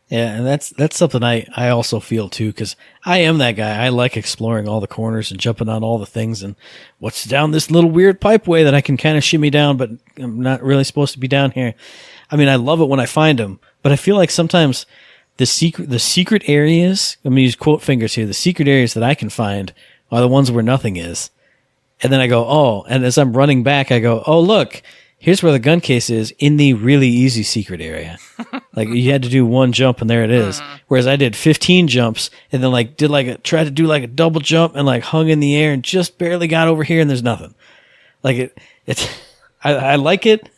Yeah, and that's something I also feel too, because I am that guy. I like exploring all the corners and jumping on all the things and what's down this little weird pipeway that I can kind of shimmy down, but I'm not really supposed to be down here. I mean, I love it when I find them, but I feel like sometimes the secret areas, I'm going to use quote fingers here, the secret areas that I can find are the ones where nothing is. And then I go, oh, and as I'm running back, I go, oh, look, here's where the gun case is in the really easy secret area. Like you had to do one jump and there it is. Whereas I did 15 jumps and then tried to do a double jump and hung in the air and just barely got over here and there's nothing. I like it.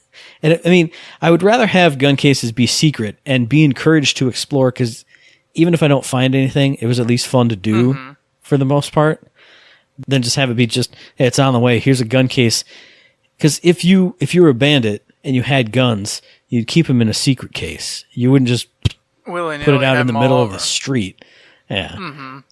And I mean, I would rather have gun cases be secret and be encouraged to explore, because even if I don't find anything, it was at least fun to do for the most part, than just have it be just, hey, it's on the way, here's a gun case. Because if you were a bandit and you had guns, you'd keep them in a secret case. You wouldn't just put it out in the middle of the street. Yeah.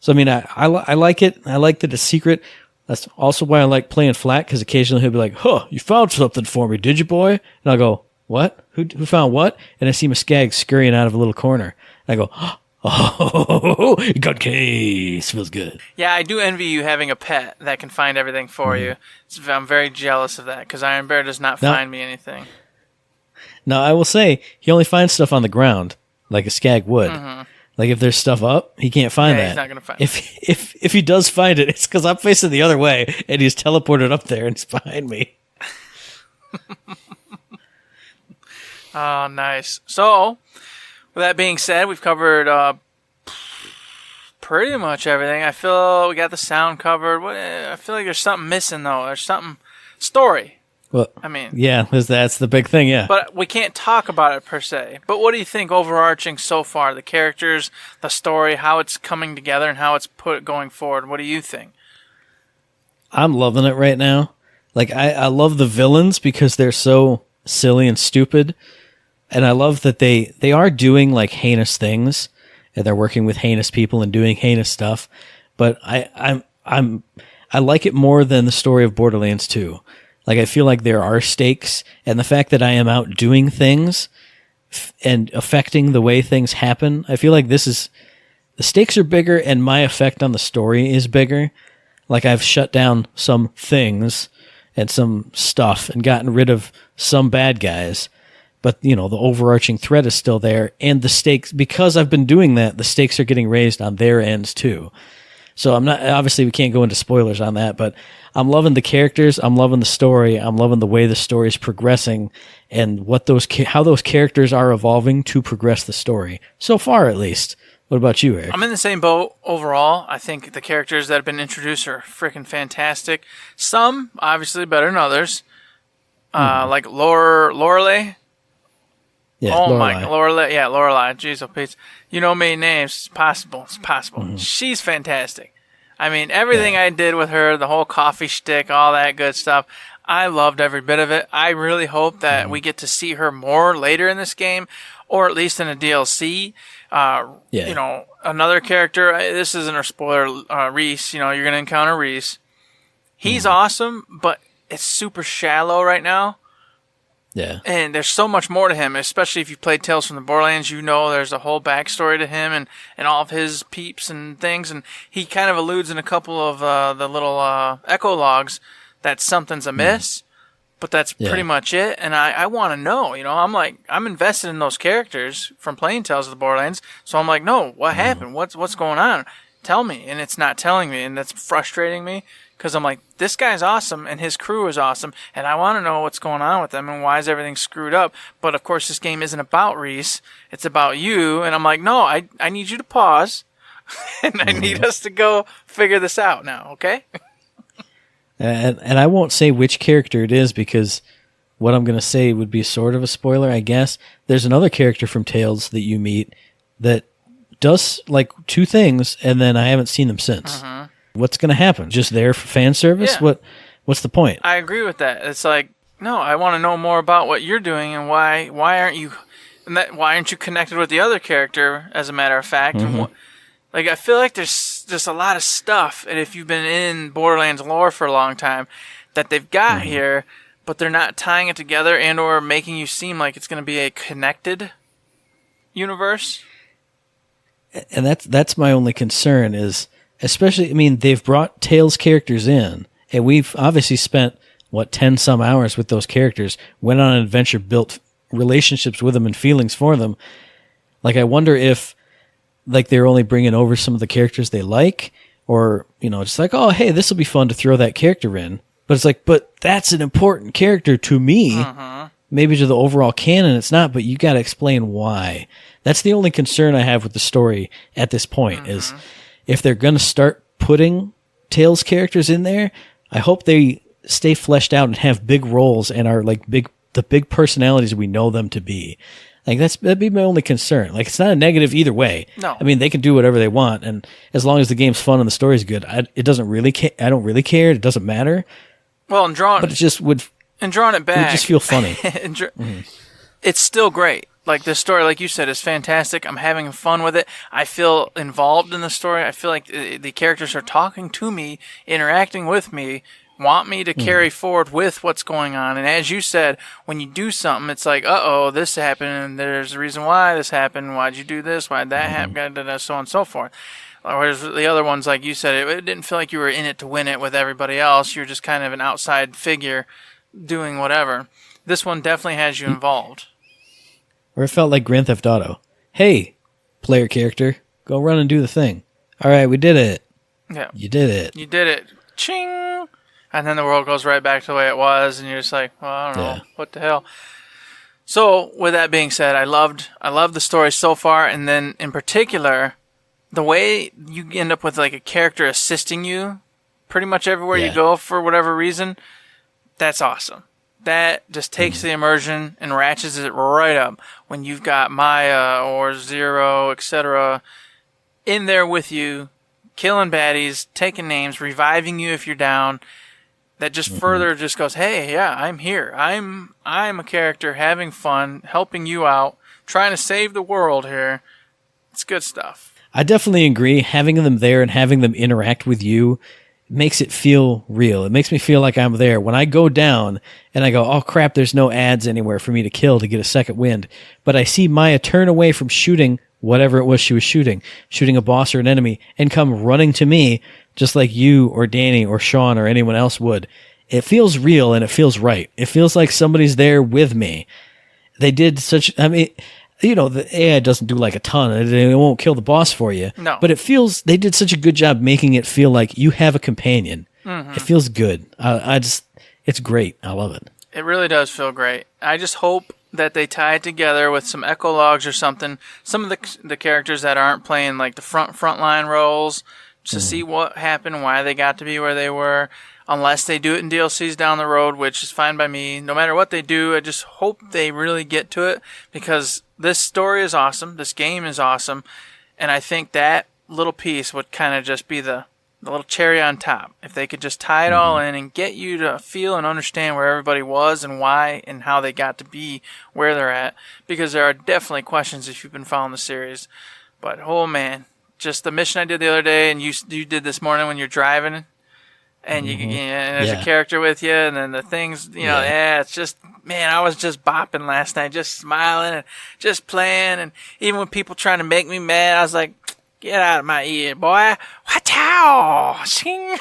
So I mean, I like it. I like that it's secret. That's also why I like playing flat, because occasionally he'll be like, huh, you found something for me, did you, boy? And I'll go, what? Who found what? And I see my skag scurrying out of a little corner. And I go, oh, gun case. Feels good. Yeah, I do envy you having a pet that can find everything for you. I'm very jealous of that, because Iron Bear does not find me anything. Now, I will say, he only finds stuff on the ground, like a skag would. Like if there's stuff up, he can't find that. He's not gonna find it. If he does find it, it's because I'm facing the other way and he's teleported up there and it's behind me. Oh, nice. So, with that being said, we've covered pretty much everything. I feel we got the sound covered. I feel like there's something missing though. There's something story. Well, I mean, yeah, that's the big thing, yeah. But we can't talk about it per se. But what do you think overarching so far? The characters, the story, how it's coming together, and how it's put going forward. What do you think? I'm loving it right now. Like, I love the villains because they're so silly and stupid. And I love that they are doing, heinous things. And they're working with heinous people and doing heinous stuff. But I like it more than the story of Borderlands 2. I feel like there are stakes, and the fact that I am out doing things and affecting the way things happen, I feel like the stakes are bigger and my effect on the story is bigger. I've shut down some things and some stuff and gotten rid of some bad guys, but the overarching threat is still there, and the stakes, because I've been doing that, the stakes are getting raised on their ends too. So obviously we can't go into spoilers on that, but I'm loving the characters, I'm loving the story, I'm loving the way the story is progressing, and how those characters are evolving to progress the story. So far, at least. What about you, Eric? I'm in the same boat overall. I think the characters that have been introduced are freaking fantastic. Some, obviously, better than others. Like Lorelei. Yeah, oh Lorelei. my, Lorelei. Yeah, Lorelei. Jeez, oh Pete. You know many names. It's possible. She's fantastic. I mean, everything I did with her, the whole coffee shtick, all that good stuff, I loved every bit of it. I really hope that we get to see her more later in this game, or at least in a DLC. You know, another character, this isn't a spoiler, Reese, you know, you're going to encounter Reese. He's awesome, but it's super shallow right now. Yeah. And there's so much more to him, especially if you played Tales from the Borderlands. You know there's a whole backstory to him and all of his peeps and things. And he kind of alludes in a couple of the little echo logs that something's amiss. But that's pretty much it. And I want to know, you know, I'm invested in those characters from playing Tales of the Borderlands. So I'm like, no, what happened? What's going on? Tell me. And it's not telling me. And that's frustrating me. Because I'm like, this guy's awesome, and his crew is awesome, and I want to know what's going on with them, and why is everything screwed up. But, of course, this game isn't about Reese. It's about you. And I'm like, no, I need you to pause, and I need us to go figure this out now, okay? And I won't say which character it is, because what I'm going to say would be sort of a spoiler, I guess. There's another character from Tales that you meet that does, like, two things, and then I haven't seen them since. What's going to happen? Just there for fan service? Yeah. What's the point? I agree with that. It's like, no, I want to know more about what you're doing and why aren't you connected with the other character, as a matter of fact. And I feel like there's just a lot of stuff, and if you've been in Borderlands lore for a long time, that they've got here, but they're not tying it together and or making you seem like it's going to be a connected universe. And that's my only concern is, especially, I mean, they've brought Tales characters in, and we've obviously spent, 10 some hours with those characters, went on an adventure, built relationships with them and feelings for them. Like, I wonder if, like, they're only bringing over some of the characters they like, or, you know, just like, oh, hey, this will be fun to throw that character in. But it's like, but that's an important character to me. Maybe to the overall canon it's not, but you got to explain why. That's the only concern I have with the story at this point is, if they're going to start putting Tales characters in there, I hope they stay fleshed out and have big roles and are like the big personalities we know them to be. Like that'd be my only concern. Like it's not a negative either way. No. I mean, they can do whatever they want, and as long as the game's fun and the story's good, it doesn't really. I don't really care. It doesn't matter. Well, and drawing, but it just would. And drawing it back, it would just feel funny. It's still great. Like, the story, like you said, is fantastic. I'm having fun with it. I feel involved in the story. I feel like the characters are talking to me, interacting with me, want me to carry forward with what's going on. And as you said, when you do something, it's like, uh-oh, this happened, and there's a reason why this happened. Why'd you do this? Why'd that happen? So on and so forth. Whereas the other ones, like you said, it didn't feel like you were in it to win it with everybody else. You're just kind of an outside figure doing whatever. This one definitely has you involved. Or it felt like Grand Theft Auto. Hey, player character, go run and do the thing. All right, we did it. Yeah. You did it. You did it. Ching! And then the world goes right back to the way it was, and you're just like, well, I don't know. What the hell? So, with that being said, I loved the story so far, and then, in particular, the way you end up with, like, a character assisting you pretty much everywhere you go for whatever reason, that's awesome. That just takes the immersion and ratchets it right up when you've got Maya or Zero, etc. in there with you, killing baddies, taking names, reviving you if you're down. That just further just goes, hey, yeah, I'm here. I'm a character having fun, helping you out, trying to save the world here. It's good stuff. I definitely agree. Having them there and having them interact with you makes it feel real. It makes me feel like I'm there. When I go down and I go, oh crap, there's no ads anywhere for me to kill to get a second wind. But I see Maya turn away from shooting whatever it was she was shooting a boss or an enemy, and come running to me just like you or Danny or Sean or anyone else would. It feels real and it feels right. It feels like somebody's there with me. They did such, I mean, you know, the AI doesn't do like a ton. It won't kill the boss for you. No. But it feels, they did such a good job making it feel like you have a companion. It feels good. It's great. I love it. It really does feel great. I just hope that they tie it together with some echo logs or something. Some of the characters that aren't playing like the frontline roles, to see what happened, why they got to be where they were. Unless they do it in DLCs down the road, which is fine by me. No matter what they do, I just hope they really get to it, because this story is awesome. This game is awesome. And I think that little piece would kind of just be the the little cherry on top. If they could just tie it all in and get you to feel and understand where everybody was and why and how they got to be where they're at. Because there are definitely questions if you've been following the series. But, oh man, just the mission I did the other day and you did this morning when you're driving and and there's a character with you and then the things, it's just, man, I was just bopping last night, just smiling and just playing. And even with people trying to make me mad, I was like, get out of my ear, boy. What-ow! Sing.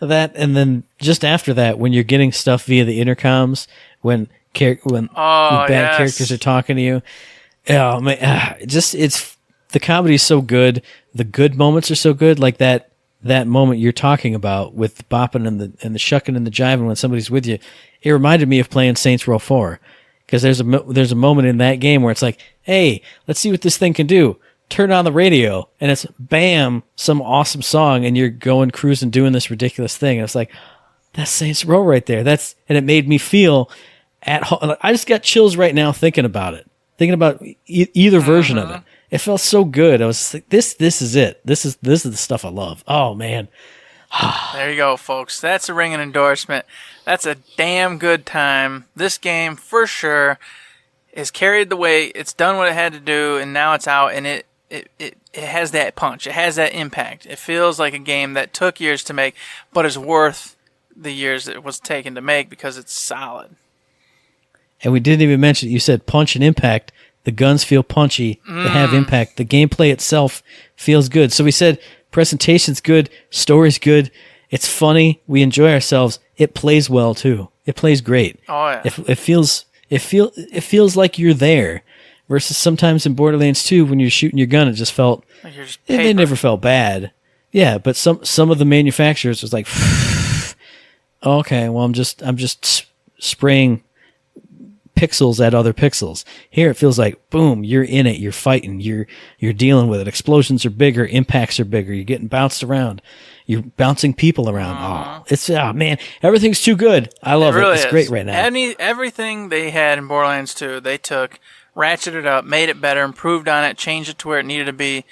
That, and then just after that, when you're getting stuff via the intercoms, when bad characters are talking to you, oh man, it's the comedy's so good. The good moments are so good, like that moment you're talking about with the bopping and the shucking and the jiving when somebody's with you. It reminded me of playing Saints Row 4. Because there's a moment in that game where it's like, hey, let's see what this thing can do. Turn on the radio, and it's bam, some awesome song, and you're going cruising doing this ridiculous thing. And it's like, that's Saints Row right there. And it made me feel at home. I just got chills right now thinking about it, thinking about either version of it. It felt so good. I was just like, this is it. This is the stuff I love. Oh man. There you go, folks. That's a ringing endorsement. That's a damn good time. This game, for sure, is carried the weight. It's done what it had to do, and now it's out, and it has that punch. It has that impact. It feels like a game that took years to make, but is worth the years it was taken to make because it's solid. And we didn't even mention it. You said punch and impact. The guns feel punchy. They have impact. The gameplay itself feels good. So we said presentation's good, story's good, it's funny, we enjoy ourselves. It plays well too. It plays great. Oh yeah. It feels like you're there. Versus sometimes in Borderlands 2 when you're shooting your gun, it just felt like you're just they never felt bad. Yeah, but some of the manufacturers was like, okay, well I'm just spraying pixels at other pixels. Here it feels like, boom, you're in it, you're fighting, you're dealing with it. Explosions are bigger, impacts are bigger, you're getting bounced around, you're bouncing people around. Man, everything's too good. I love it. It's great right now. Everything they had in Borderlands 2, they took, ratcheted it up, made it better, improved on it, changed it to where it needed to be.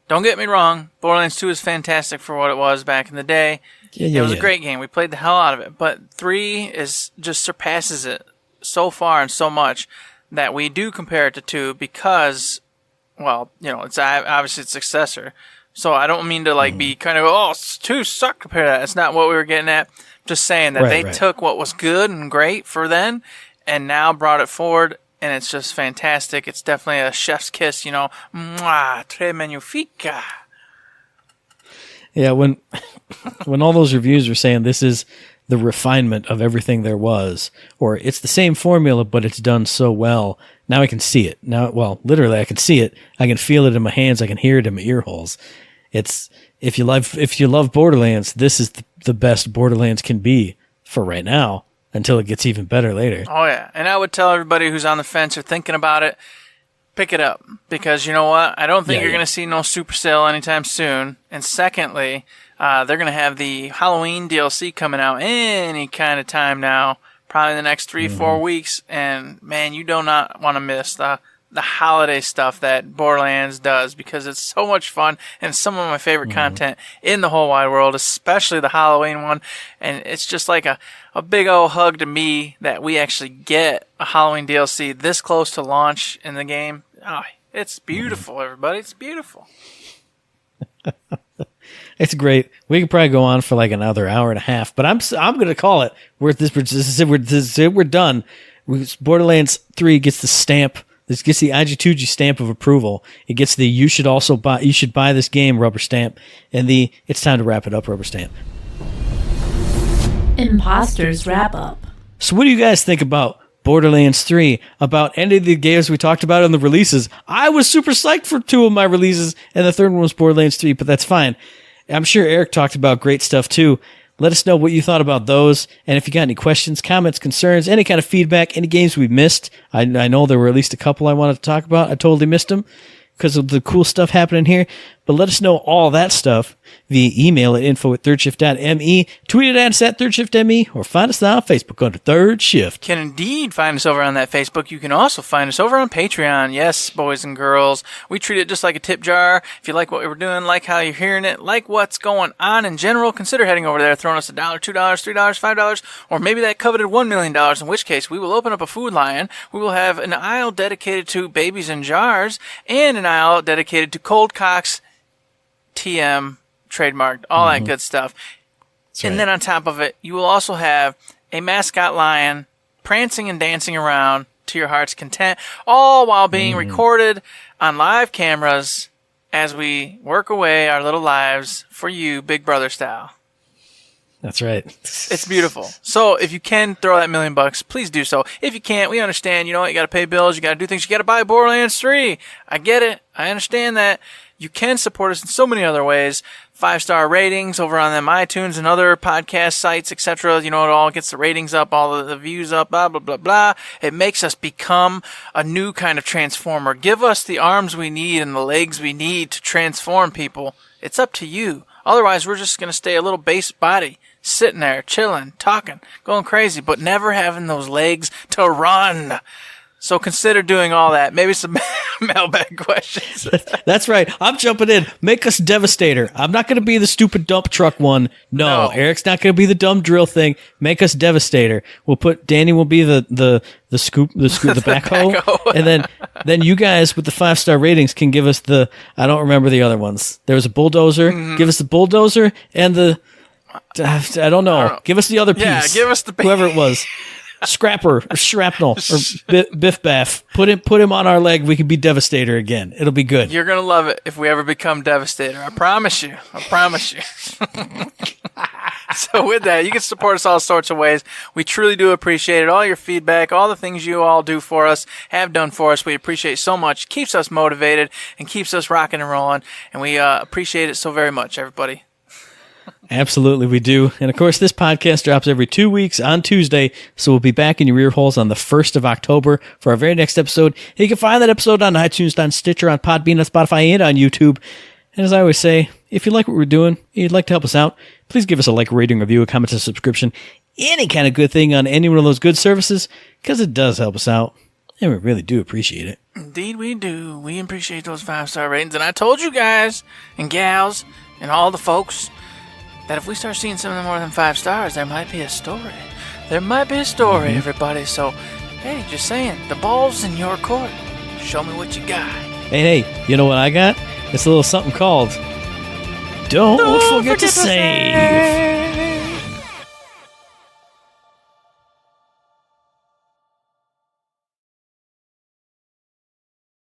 Don't get me wrong, Borderlands 2 is fantastic for what it was back in the day. It was a great game. We played the hell out of it. But 3 just surpasses it so far and so much that we do compare it to 2 because, well, it's obviously its successor. So I don't mean to be kind of, 2 sucked compared to that. It's not what we were getting at. Just saying that they took what was good and great for then and now brought it forward, and it's just fantastic. It's definitely a chef's kiss, Mwah, très magnifique. Yeah, when all those reviews were saying this is the refinement of everything there was, or it's the same formula, but it's done so well. Now I can see it. Now, well, literally I can see it. I can feel it in my hands. I can hear it in my ear holes. It's, if you love Borderlands, this is the best Borderlands can be for right now until it gets even better later. Oh yeah. And I would tell everybody who's on the fence or thinking about it, pick it up, because you know what? I don't think you're going to see no super sale anytime soon. And secondly, they're going to have the Halloween DLC coming out any kind of time now, probably the next 3-4 weeks. And man, you do not want to miss the holiday stuff that Borderlands does, because it's so much fun and some of my favorite content in the whole wide world, especially the Halloween one. And it's just like a big old hug to me that we actually get a Halloween DLC this close to launch in the game. Oh, it's beautiful, everybody. It's beautiful. It's great. We could probably go on for like another hour and a half, but I'm going to call it. We're done. Borderlands 3 gets the stamp. This gets the IG2G stamp of approval. It gets the you should buy this game rubber stamp, and the it's time to wrap it up rubber stamp. Imposters wrap up. So what do you guys think about Borderlands 3, about any of the games we talked about in the releases? I was super psyched for 2 of my releases, and the third one was Borderlands 3, but that's fine. I'm sure Eric talked about great stuff too. Let us know what you thought about those, and if you got any questions, comments, concerns, any kind of feedback, any games we missed. I know there were at least a couple I wanted to talk about. I totally missed them because of the cool stuff happening here. But let us know all that stuff via email at info@thirdshift.me, tweet at us at thirdshiftme, or find us on Facebook under Third Shift. Can indeed find us over on that Facebook. You can also find us over on Patreon. Yes, boys and girls. We treat it just like a tip jar. If you like what we're doing, like how you're hearing it, like what's going on in general, consider heading over there, throwing us $1, $2, $3, $5, or maybe that coveted $1 million, in which case we will open up a Food Lion. We will have an aisle dedicated to babies in jars and an aisle dedicated to cold cocks, TM, trademarked, all that good stuff. And then on top of it, you will also have a mascot lion prancing and dancing around to your heart's content, all while being recorded on live cameras as we work away our little lives for you, Big Brother style. That's right. It's beautiful. So if you can throw that $1 million, please do so. If you can't, we understand. You know what? You got to pay bills. You got to do things. You got to buy Borderlands 3. I get it. I understand that. You can support us in so many other ways. 5-star ratings over on them iTunes and other podcast sites, etc. You know, it all gets the ratings up, all the views up, blah, blah, blah, blah. It makes us become a new kind of transformer. Give us the arms we need and the legs we need to transform people. It's up to you. Otherwise, we're just going to stay a little base body, sitting there, chilling, talking, going crazy, but never having those legs to run. So consider doing all that. Maybe some mailbag questions. That's right. I'm jumping in. Make us Devastator. I'm not going to be the stupid dump truck one. No. Eric's not going to be the dumb drill thing. Make us Devastator. We'll put Danny will be the scoop, the backhoe, and then you guys with the 5-star ratings can give us the. I don't remember the other ones. There was a bulldozer. Give us the bulldozer and the. I don't know. Give us the other piece. Yeah, give us the whoever it was. Scrapper or shrapnel or Biff Baff. Put him on our leg. We can be Devastator again. It'll be good. You're going to love it if we ever become Devastator. I promise you. So with that, you can support us all sorts of ways. We truly do appreciate it. All your feedback, all the things you all do for us, have done for us. We appreciate so much. Keeps us motivated and keeps us rocking and rolling. And we appreciate it so very much, everybody. Absolutely, we do. And of course, this podcast drops every 2 weeks on Tuesday, so we'll be back in your ear holes on the 1st of October for our very next episode. You can find that episode on iTunes, on Stitcher, on Podbean, on Spotify, and on YouTube. And as I always say, if you like what we're doing, you'd like to help us out, please give us a like, rating, review, a comment, a subscription, any kind of good thing on any one of those good services, because it does help us out, and we really do appreciate it. Indeed we do. We appreciate those 5-star ratings. And I told you guys and gals and all the folks that if we start seeing something more than 5 stars, there might be a story. There might be a story, everybody. So, hey, just saying, the ball's in your court. Show me what you got. Hey, you know what I got? It's a little something called Don't Forget to Save.